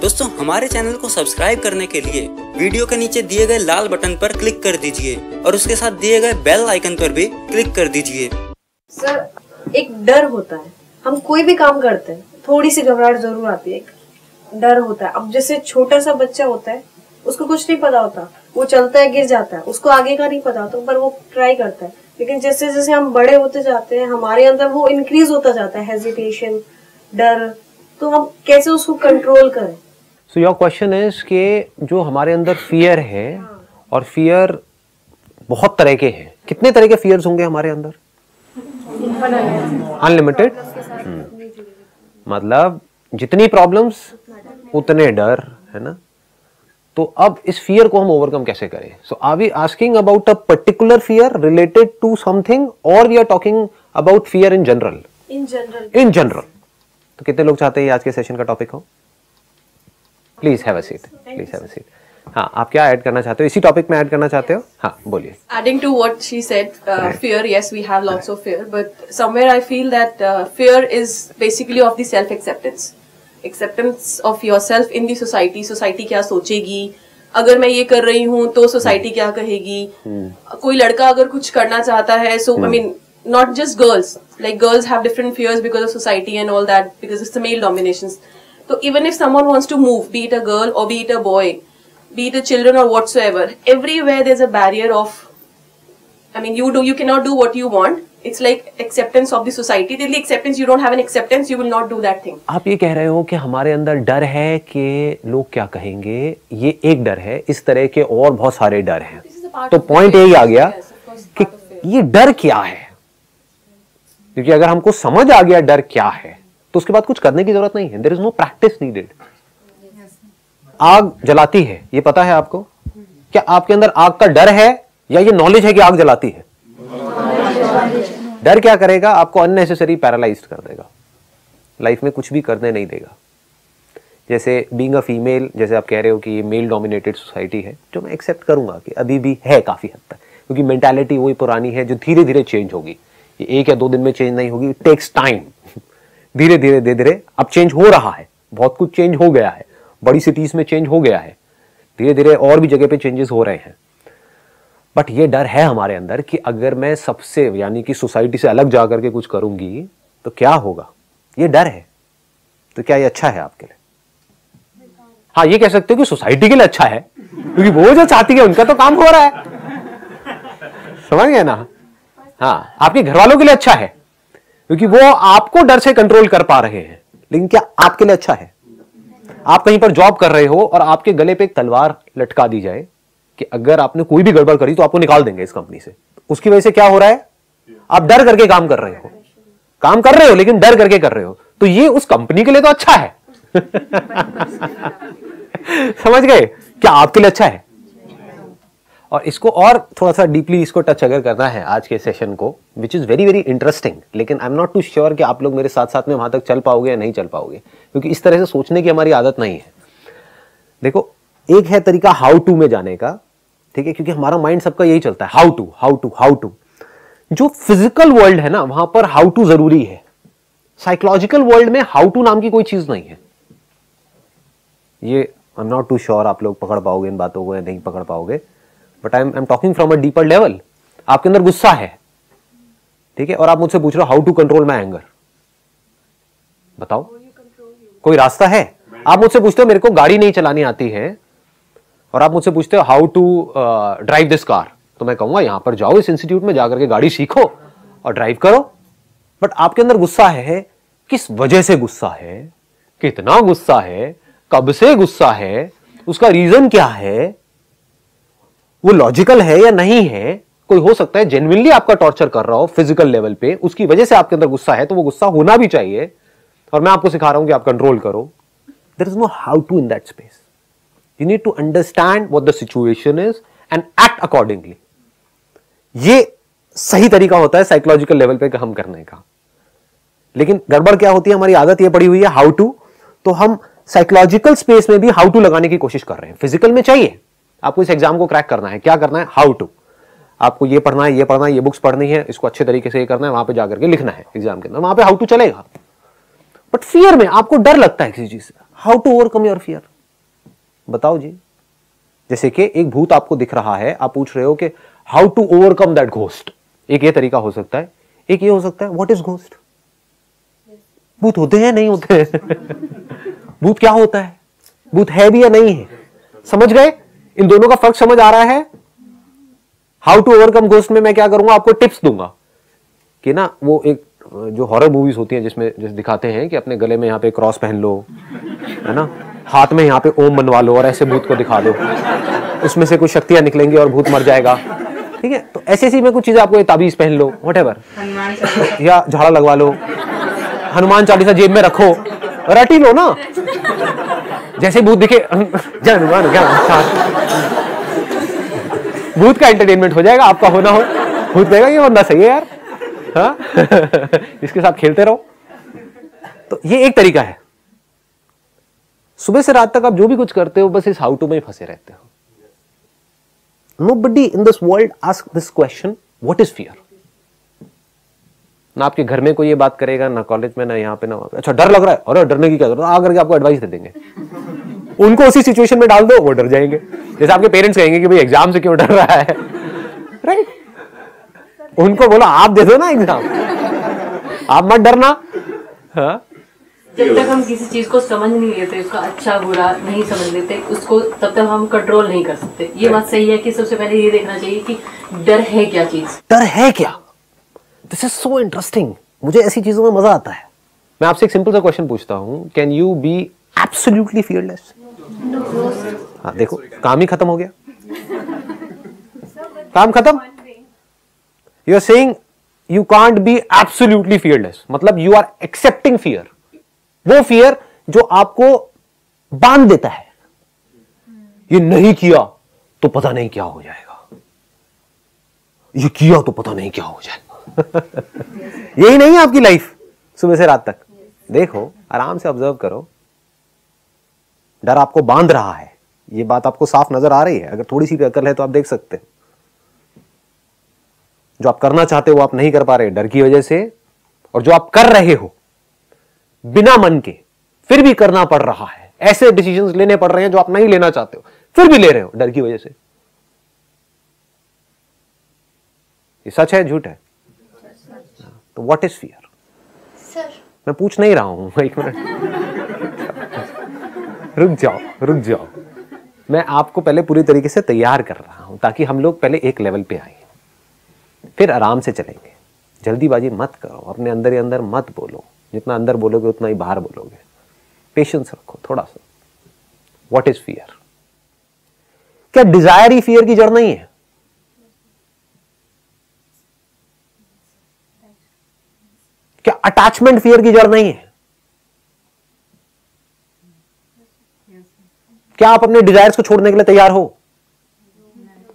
दोस्तों हमारे चैनल को सब्सक्राइब करने के लिए वीडियो के नीचे दिए गए लाल बटन पर क्लिक कर दीजिए और उसके साथ दिए गए बेल आइकन पर भी क्लिक कर दीजिए। सर, एक डर होता है, हम कोई भी काम करते हैं थोड़ी सी घबराहट जरूर आती है, एक डर होता है। अब जैसे छोटा सा बच्चा होता है, उसको कुछ नहीं पता होता, वो चलता है गिर जाता है, उसको आगे का नहीं पता होता, पर वो ट्राई करता है। लेकिन जैसे जैसे हम बड़े होते जाते हैं, हमारे अंदर वो इंक्रीज होता जाता है, हेजिटेशन, डर, तो हम कैसे उसको कंट्रोल करें? सो योर क्वेश्चन इज कि जो हमारे अंदर फियर है, और फियर बहुत तरह के हैं। कितने तरह के फियर्स होंगे हमारे अंदर? अनलिमिटेड। मतलब जितनी प्रॉब्लम्स उतने डर, है ना? तो अब इस फियर को हम ओवरकम कैसे करें? So are we asking about a particular fear related to something, और we are talking about fear in general? In general. तो कितने लोग चाहते हैं आज के सेशन का टॉपिक हो? Please have a seat, please have a seat. हाँ, आप क्या ऐड करना चाहते हो? इसी टॉपिक में ऐड करना चाहते हो? हाँ, बोलिए। Adding to what she said, fear, yes, we have lots of fear, but somewhere I feel that fear is basically of the self-acceptance. Acceptance of yourself in the society. Society क्या सोचेगी? अगर मैं ये कर रही हूँ तो सोसाइटी क्या कहेगी? कोई लड़का अगर कुछ करना चाहता है, so I mean, not just girls. Like girls have different fears because of society and all that, because it's the male dominations. So even if someone wants to move, be it a girl or be it a boy, be it a children or whatsoever, everywhere there's a barrier of, I mean, you cannot do what you want. It's like acceptance of the society. Till the acceptance, you don't have an acceptance, you will not do that thing. आप ये कह रहे हो कि हमारे अंदर डर है कि लोग क्या कहेंगे, ये एक डर है, इस तरह के और बहुत सारे डर हैं। तो पॉइंट यही आ गया कि ये डर क्या है, क्योंकि अगर हमको समझ आ गया डर क्या है तो उसके बाद कुछ करने की जरूरत नहीं है। There is no practice needed. आग जलाती है, ये पता है आपको? क्या आपके अंदर आग का डर है या ये नॉलेज है कि आग जलाती है? डर क्या करेगा? आपको अननेसेसरी पैरालाइज्ड कर देगा, लाइफ में कुछ भी करने नहीं देगा। जैसे बीइंग अ फीमेल, जैसे आप कह रहे हो कि ये मेल डोमिनेटेड सोसाइटी है, जो मैं एक्सेप्ट करूंगा कि अभी भी है काफी हद तक, क्योंकि मेंटालिटी वही पुरानी है जो धीरे धीरे चेंज होगी। ये 1 या 2 दिन में चेंज नहीं होगी, इट टेक्स टाइम। धीरे धीरे धीरे धीरे अब चेंज हो रहा है, बहुत कुछ चेंज हो गया है, बड़ी सिटीज में चेंज हो गया है, धीरे धीरे और भी जगह पे चेंजेस हो रहे हैं। बट ये डर है हमारे अंदर कि अगर मैं सबसे, यानी कि सोसाइटी से अलग जाकर के कुछ करूंगी तो क्या होगा? ये डर है। तो क्या ये अच्छा है आपके लिए? हाँ, ये कह सकते हो कि सोसाइटी के लिए अच्छा है, क्योंकि वो जो चाहती है उनका तो काम हो रहा है। समझ गए ना? हाँ, आपके घर वालों के लिए अच्छा है, क्योंकि वो आपको डर से कंट्रोल कर पा रहे हैं। लेकिन क्या आपके लिए अच्छा है? आप कहीं पर जॉब कर रहे हो और आपके गले पे एक तलवार लटका दी जाए कि अगर आपने कोई भी गड़बड़ करी तो आपको निकाल देंगे इस कंपनी से। उसकी वजह से क्या हो रहा है? आप डर करके काम कर रहे हो, काम कर रहे हो लेकिन डर करके कर रहे हो। तो ये उस कंपनी के लिए तो अच्छा है। समझ गए? क्या आपके लिए अच्छा है? और इसको और थोड़ा सा डीपली इसको टच अगर करना है आज के सेशन को, which is very very interesting, लेकिन I am not too sure कि आप लोग मेरे साथ साथ में वहां तक चल पाओगे या नहीं चल पाओगे, क्योंकि इस तरह से सोचने की हमारी आदत नहीं है। देखो, एक है तरीका हाउ टू में जाने का, ठीक है, क्योंकि हमारा माइंड सबका यही चलता है, how to how to how to. जो फिजिकल वर्ल्ड है ना, वहां पर हाउ टू जरूरी है। साइकोलॉजिकल वर्ल्ड में हाउ टू नाम की कोई चीज नहीं है। ये I am not too sure आप लोग पकड़ पाओगे इन बातों को या नहीं पकड़ पाओगे, but I am talking from a deeper level. आपके अंदर गुस्सा है, ठीक है, और आप मुझसे पूछ रहे हो how to control my anger. बताओ, कोई रास्ता है? आप मुझसे पूछते हो मेरे को गाड़ी नहीं चलानी आती है, और आप मुझसे पूछते हो how to drive this car, तो मैं कहूंगा यहां पर जाओ, इस इंस्टीट्यूट में जाकर के गाड़ी सीखो और ड्राइव करो। बट आपके अंदर गुस्सा है, किस वजह से गुस्सा है, कितना गुस्सा है, कब से गुस्सा है, उसका रीजन क्या है, वो लॉजिकल है या नहीं है। कोई हो सकता है जेन्युइनली आपका टॉर्चर कर रहा हो फिजिकल लेवल पे, उसकी वजह से आपके अंदर गुस्सा है, तो वो गुस्सा होना भी चाहिए, और मैं आपको सिखा रहा हूं कि आप कंट्रोल करो। There is no how to in that space. You need to understand what the situation is and act accordingly. ये सही तरीका होता है साइकोलॉजिकल लेवल पे काम करने का। लेकिन गड़बड़ क्या होती है, हमारी आदत ये पड़ी हुई है हाउ टू, तो हम साइकोलॉजिकल स्पेस में भी हाउ टू लगाने की कोशिश कर रहे हैं। फिजिकल में चाहिए, आपको इस एग्जाम को क्रैक करना है, क्या करना है? How to. आपको ये पढ़ना है, ये पढ़ना है, ये बुक्स पढ़नी है, इसको अच्छे तरीके से ये करना है, वहां पे जाकर के लिखना है एग्जाम के अंदर, वहां पे हाउ टू चलेगा। बट फियर में आपको डर लगता है किसी चीज से, how to overcome your fear, बताओ जी। जैसे कि एक भूत आपको दिख रहा है, आप पूछ रहे हो कि how to overcome that ghost, एक ये तरीका हो सकता है। एक ये हो सकता है व्हाट इज घोस्ट, भूत होते हैं नहीं होते हैं भूत क्या होता है, भूत है भी या नहीं है, समझ गए? इन दोनों का फर्क समझ आ रहा है? हाउ टू ओवरकम घोस्ट में मैं क्या करूंगा, आपको टिप्स दूंगा कि ना, वो एक जो हॉरर मूवीज होती हैं जिसमें जैसे दिखाते हैं कि अपने गले में यहाँ पे क्रॉस पहन लो, है ना, हाथ में यहाँ पे ओम बनवा लो और ऐसे भूत को दिखा दो, उसमें से कुछ शक्तियां निकलेंगी और भूत मर जाएगा। ठीक है, तो ऐसी ऐसी में कुछ चीजें, आपको ताबीज पहन लो, व्हाटएवर, या झाड़ा लगवा लो, हनुमान चालीसा जेब में रखो, रटी लो ना, जैसे भूत दिखे जय हनुमान, भूत का एंटरटेनमेंट हो जाएगा, आपका होना हो, भूत कहेगा ये बंदा सही है यार, हाँ इसके साथ खेलते रहो। तो ये एक तरीका है। सुबह से रात तक आप जो भी कुछ करते हो बस इस हाउ टू में ही फंसे रहते हो। Nobody in this world asks this question, what is fear? ना आपके घर में कोई ये बात करेगा, ना कॉलेज में, ना यहाँ पे, ना वहां पे। अच्छा डर लग रहा है, अरे डरने की क्या जरूरत है, आकर के आपको एडवाइस दे देंगे। उनको उसी सिचुएशन में डाल दो, वो डर जाएंगे। जैसे आपके पेरेंट्स कहेंगे कि भाई एग्जाम से क्यों डर रहा है, राइट? उनको बोलो आप दे दो ना एग्जाम, आप मत डरना। हाँ, जब तक हम किसी चीज को समझ नहीं लेते, उसका अच्छा बुरा नहीं समझ लेते, उसको तब तक हम कंट्रोल नहीं कर सकते। ये बात सही है कि सबसे पहले ये देखना चाहिए कि डर है क्या चीज, डर है क्या। दिस इज सो इंटरेस्टिंग, मुझे ऐसी चीजों में मजा आता है। मैं आपसे एक सिंपल सा क्वेश्चन पूछता हूं, can you be absolutely fearless? हाँ देखो, काम ही खत्म हो गया, काम खत्म। You are saying you can't be absolutely fearless, मतलब यू आर एक्सेप्टिंग फियर, वो फियर जो आपको बांध देता है, ये नहीं किया तो पता नहीं क्या हो जाएगा, ये किया तो पता नहीं क्या हो जाएगा। यही नहीं है आपकी लाइफ सुबह से रात तक। देखो, आराम से ऑब्जर्व करो, डर आपको बांध रहा है, ये बात आपको साफ नजर आ रही है। अगर थोड़ी सी भी अकल है तो आप देख सकते हैं, जो आप करना चाहते हो वो आप नहीं कर पा रहे डर की वजह से, और जो आप कर रहे हो बिना मन के फिर भी करना पड़ रहा है, ऐसे डिसीजंस लेने पड़ रहे हैं जो आप नहीं लेना चाहते हो, फिर भी ले रहे हो डर की वजह से। ये सच है झूठ है? तो व्हाट इज फियर? सर मैं पूछ नहीं रहा हूं, एक मिनट रुक जाओ, मैं आपको पहले पूरी तरीके से तैयार कर रहा हूं ताकि हम लोग पहले एक लेवल पे आए, फिर आराम से चलेंगे। जल्दीबाजी मत करो, अपने अंदर ही अंदर मत बोलो, जितना अंदर बोलोगे उतना ही बाहर बोलोगे। पेशेंस रखो थोड़ा सा। What is fear? क्या डिजायर ही फियर की जड़ नहीं है? क्या अटैचमेंट फियर की जड़ नहीं है? क्या आप अपने डिजायर्स को छोड़ने के लिए तैयार हो?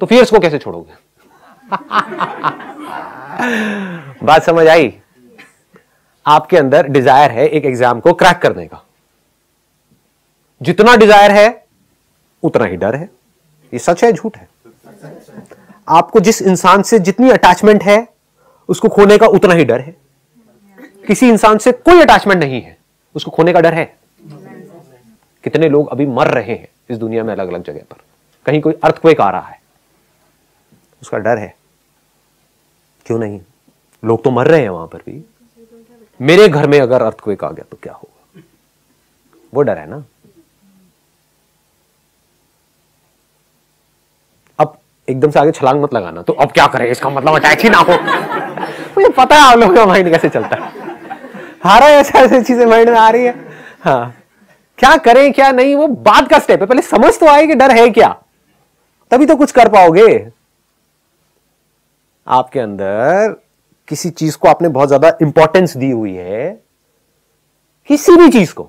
तो फियर्स को कैसे छोड़ोगे? बात समझ आई? आपके अंदर डिजायर है एक एग्जाम को क्रैक करने का, जितना डिजायर है उतना ही डर है। ये सच है झूठ है? आपको जिस इंसान से जितनी अटैचमेंट है उसको खोने का उतना ही डर है। किसी इंसान से कोई अटैचमेंट नहीं है, उसको खोने का डर है। कितने लोग अभी मर रहे हैं इस दुनिया में अलग अलग जगह पर, कहीं कोई अर्थक्वेक आ रहा है, उसका डर है। क्यों नहीं? लोग तो मर रहे हैं वहां पर भी। मेरे घर में अगर अर्थक्वेक आ गया तो क्या होगा, वो डर है ना। अब एकदम से आगे छलांग मत लगाना, तो अब क्या करें, इसका मतलब अटैच ही ना हो। मुझे पता है आप लोगों का माइंड कैसे चलता है, हारा ऐसा ऐसी चीजें माइंड में आ रही है। हाँ, क्या करें क्या नहीं वो बात का स्टेप है, पहले समझ तो आए कि डर है क्या, तभी तो कुछ कर पाओगे। आपके अंदर किसी चीज को आपने बहुत ज्यादा इंपॉर्टेंस दी हुई है, किसी भी चीज को,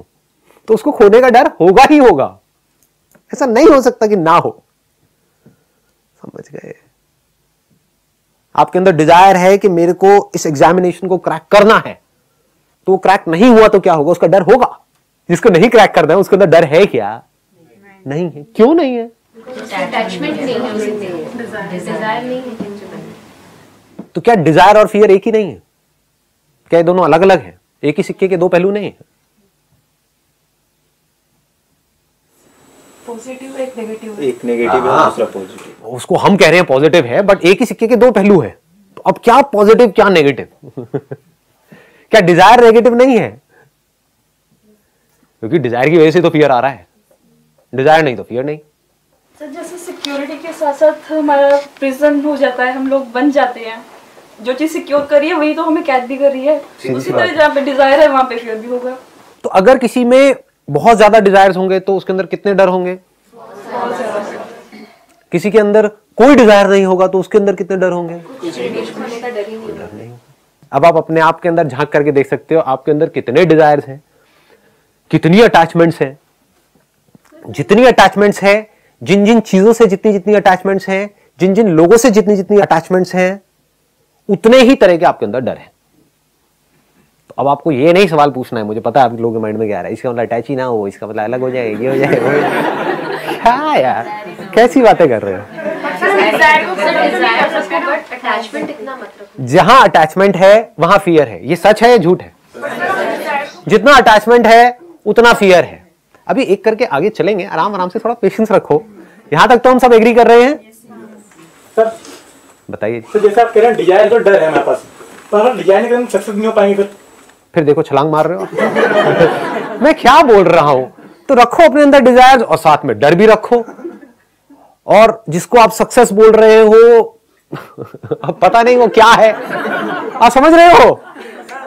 तो उसको खोने का डर होगा ही होगा। ऐसा नहीं हो सकता कि ना हो। समझ गए? आपके अंदर डिजायर है कि मेरे को इस एग्जामिनेशन को क्रैक करना है, तो वो क्रैक नहीं हुआ तो क्या होगा, उसका डर होगा। जिसको नहीं क्रैक करना है उसके अंदर डर है क्या? नहीं है। क्यों नहीं है? अटैचमेंट नहीं है, डिजायर नहीं है। तो क्या डिजायर और फियर एक ही नहीं है? क्या ये दोनों अलग अलग हैं? एक ही सिक्के के दो पहलू नहीं है? पॉजिटिव एक नेगेटिव एक नेगेटिव है दूसरा पॉजिटिव। उसको हम कह रहे हैं पॉजिटिव है, बट एक ही सिक्के के दो पहलू है। तो अब क्या पॉजिटिव क्या नेगेटिव? क्या डिजायर नेगेटिव नहीं है? क्योंकि डिजायर की वजह से तो फियर आ रहा है, डिजायर नहीं तो फियर नहीं। सर जैसे सिक्योरिटी के साथ साथ हमारा प्रिजन हो जाता है, हम लोग बन जाते हैं। जो चीज सिक्योर करी है वही तो हमें कैद भी कर रही है, उसी तरह जहाँ पे डिजायर है वहाँ पे फियर भी होगा। तो अगर किसी में बहुत ज्यादा डिजायर्स होंगे तो उसके अंदर कितने डर होंगे? किसी के अंदर कोई डिजायर नहीं होगा तो उसके अंदर कितने डर होंगे? डर नहीं। अब आप अपने आप के अंदर झांक करके देख सकते हो आपके अंदर कितने डिजायर्स हैं, कितनी अटैचमेंट्स हैं। जितनी अटैचमेंट्स है, जिन जिन चीजों से जितनी जितनी अटैचमेंट्स हैं, जिन जिन लोगों से जितनी जितनी अटैचमेंट्स हैं, उतने ही तरह के आपके अंदर डर है। तो अब आपको ये नहीं सवाल पूछना है, मुझे पता है आप लोगों के माइंड में क्या आ रहा है, इसका मतलब अटैच ही ना हो, इसका मतलब अलग हो जाए, ये हो जाए, वो हो जाए। क्या यार कैसी बातें कर रहे हो? जहां अटैचमेंट है वहां फियर है। ये सच है या झूठ है? जितना अटैचमेंट है उतना फियर है। अभी एक करके आगे चलेंगे, आराम आराम से, थोड़ा पेशेंस रखो। यहां तक तो हम सब एग्री कर रहे हैं? सर बताइए। तो जैसे आप कह रहे हैं डिजायर तो डर है हमारे पास, तो अगर डिजायर नहीं करेंगे सक्सेस नहीं हो पाएंगे फिर देखो छलांग मार रहे हो। मैं क्या बोल रहा हूं? तो रखो अपने अंदर डिजायर और साथ में डर भी रखो। और जिसको आप सक्सेस बोल रहे हो अब पता नहीं वो क्या है, आप समझ रहे हो?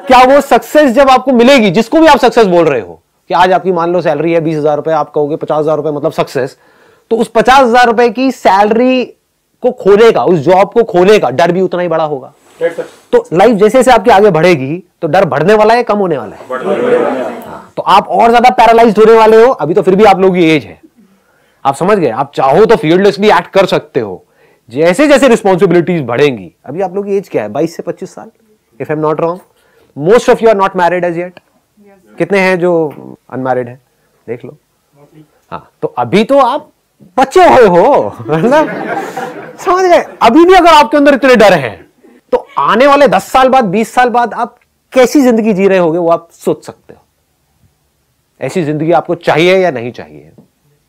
क्या वो सक्सेस जब आपको मिलेगी, जिसको भी आप सक्सेस बोल रहे हो, कि आज आपकी मान लो सैलरी है 20,000 रुपए, आप कहोगे 50,000 रुपए मतलब सक्सेस, तो उस 50,000 रुपए की सैलरी को खोने का, उस जॉब को खोने का डर भी उतना ही बड़ा होगा। तो लाइफ जैसे जैसे आपकी आगे बढ़ेगी तो डर बढ़ने वाला है, कम होने वाला है? तो आप और ज्यादा पैरालाइज्ड होने वाले हो। अभी तो फिर भी आप लोगों की एज है, आप समझ गए, आप चाहो तो फियरलेसली एक्ट कर सकते हो। जैसे जैसे रिस्पॉन्सिबिलिटीज बढ़ेंगी, अभी आप लोगों की एज क्या है? 22 से 25 साल, if I am not wrong. Most of you are not married as yet. कितने हैं जो अनमैरिड है? देख लो। हाँ, तो अभी तो आप बच्चे हुए हो, मतलब समझ गए। अभी भी अगर आपके अंदर इतने डर हैं तो आने वाले 10 साल बाद, 20 साल बाद आप कैसी जिंदगी जी रहे होगे वो आप सोच सकते हो। ऐसी जिंदगी आपको चाहिए या नहीं चाहिए?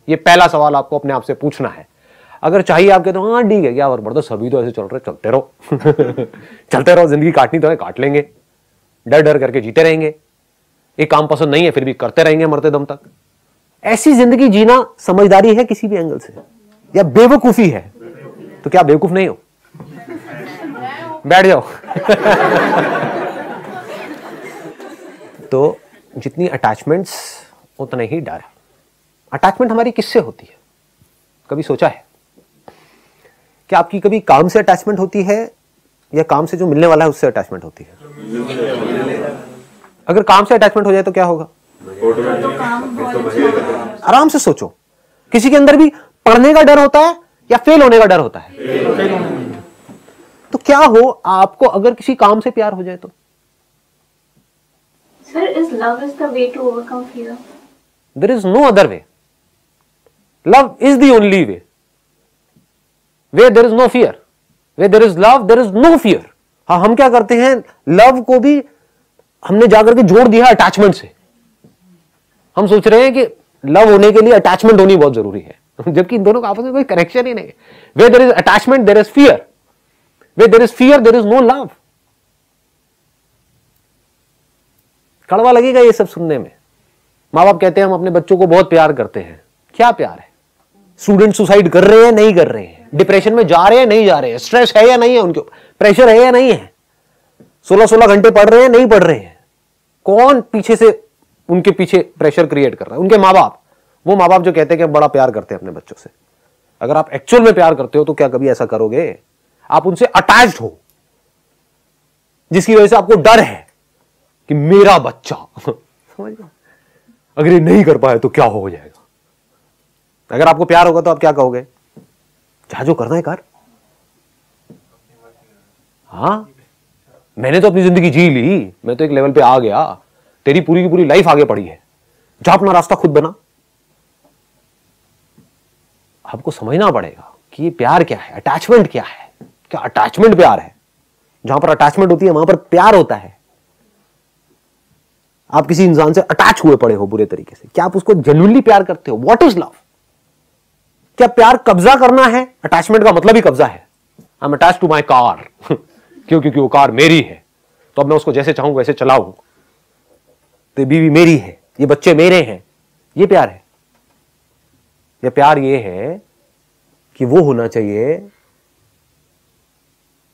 ये पहला सवाल आपको अपने आप से पूछना है। अगर चाहिए आप कहते हो हाँ ठीक है, क्या और बढ़ो, सभी तो ऐसे चल रहे, चलते रहो चलते रहो, जिंदगी काटनी तो है, काट लेंगे, डर डर करके जीते रहेंगे, एक काम पसंद नहीं है फिर भी करते रहेंगे मरते दम तक। ऐसी जिंदगी जीना समझदारी है किसी भी एंगल से या बेवकूफी है? तो क्या बेवकूफ नहीं हो? बैठ जाओ तो जितनी अटैचमेंट्स उतने ही डर। अटैचमेंट हमारी किससे होती है? कभी सोचा है कि आपकी कभी काम से अटैचमेंट होती है या काम से जो मिलने वाला है उससे अटैचमेंट होती है? अगर काम से अटैचमेंट हो जाए तो क्या होगा? आराम से सोचो। किसी के अंदर भी पढ़ने का डर होता है या फेल होने का डर होता है? तो क्या हो आपको अगर किसी काम से प्यार हो जाए तो? Sir, is love is the way to overcome fear? There is no other way. Love is the only way. Where there is no fear. Where there is love, there is no fear. हाँ, हम क्या करते हैं, love को भी हमने जाकर के जोड़ दिया अटैचमेंट से। हम सोच रहे हैं कि लव होने के लिए अटैचमेंट होनी बहुत जरूरी है, जबकि इन दोनों का आपस में कोई कनेक्शन ही नहीं है। Where there is attachment, there is fear. Where there is fear, there is no love. कड़वा लगेगा ये सब सुनने में। माँ बाप कहते हैं हम अपने बच्चों को बहुत प्यार करते हैं। क्या प्यार है? स्टूडेंट सुसाइड कर रहे हैं, नहीं कर रहे हैं, डिप्रेशन में जा रहे हैं, नहीं जा रहे हैं, स्ट्रेस है या नहीं है उनके, प्रेशर है या नहीं है, 16-16 घंटे पढ़ रहे हैं, नहीं पढ़ रहे हैं, कौन पीछे से उनके पीछे प्रेशर क्रिएट कर रहा है? उनके माँ बाप। वो माँ बाप जो कहते हैं कि बड़ा प्यार करते हैं अपने बच्चों से। अगर आप एक्चुअल में प्यार करते हो तो क्या कभी ऐसा करोगे? आप उनसे अटैच्ड हो, जिसकी वजह से आपको डर है कि मेरा बच्चा समझ गए, अगर ये नहीं कर पाए तो क्या हो जाएगा। अगर आपको प्यार होगा तो आप क्या कहोगे? चाहे जो करना है कर। हाँ, मैंने तो अपनी जिंदगी जी ली, मैं तो एक लेवल पे आ गया, तेरी पूरी की पूरी लाइफ आगे पड़ी है, जा अपना रास्ता खुद बना। आपको समझना पड़ेगा कि ये प्यार क्या है, अटैचमेंट क्या है। क्या अटैचमेंट प्यार है? जहां पर अटैचमेंट होती है वहां पर प्यार होता है। आप किसी इंसान से अटैच हुए पड़े हो बुरे तरीके से, क्या आप उसको जेन्युइनली प्यार करते हो? What is love? क्या प्यार कब्जा करना है? अटैचमेंट का मतलब ही कब्जा है। I am attach to my car क्योंकि वो कार मेरी है, तो अब मैं उसको जैसे चाहूं वैसे चलाऊं। तो बीवी मेरी है, ये बच्चे मेरे हैं, ये प्यार है। ये प्यार ये है कि वो होना चाहिए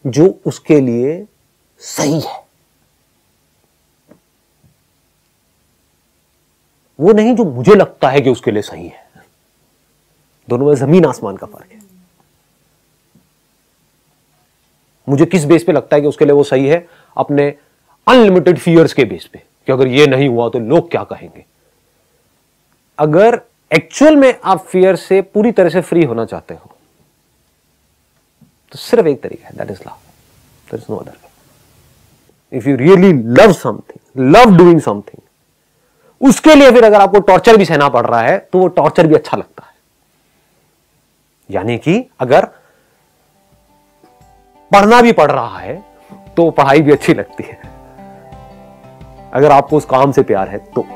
जो उसके लिए सही है, वो नहीं जो मुझे लगता है कि उसके लिए सही है। दोनों में जमीन आसमान का फर्क है। मुझे किस बेस पे लगता है कि उसके लिए वो सही है? अपने अनलिमिटेड फियर्स के बेस पे, कि अगर ये नहीं हुआ तो लोग क्या कहेंगे। अगर एक्चुअल में आप फियर से पूरी तरह से फ्री होना चाहते हो तो सिर्फ एक तरीका है, that is love, there is no other way. If you really love something, love doing something, उसके लिए फिर अगर आपको टॉर्चर भी सहना पड़ रहा है तो वो टॉर्चर भी अच्छा लगता है। यानी कि अगर पढ़ना भी पड़ रहा है तो पढ़ाई भी अच्छी लगती है, अगर आपको उस काम से प्यार है तो।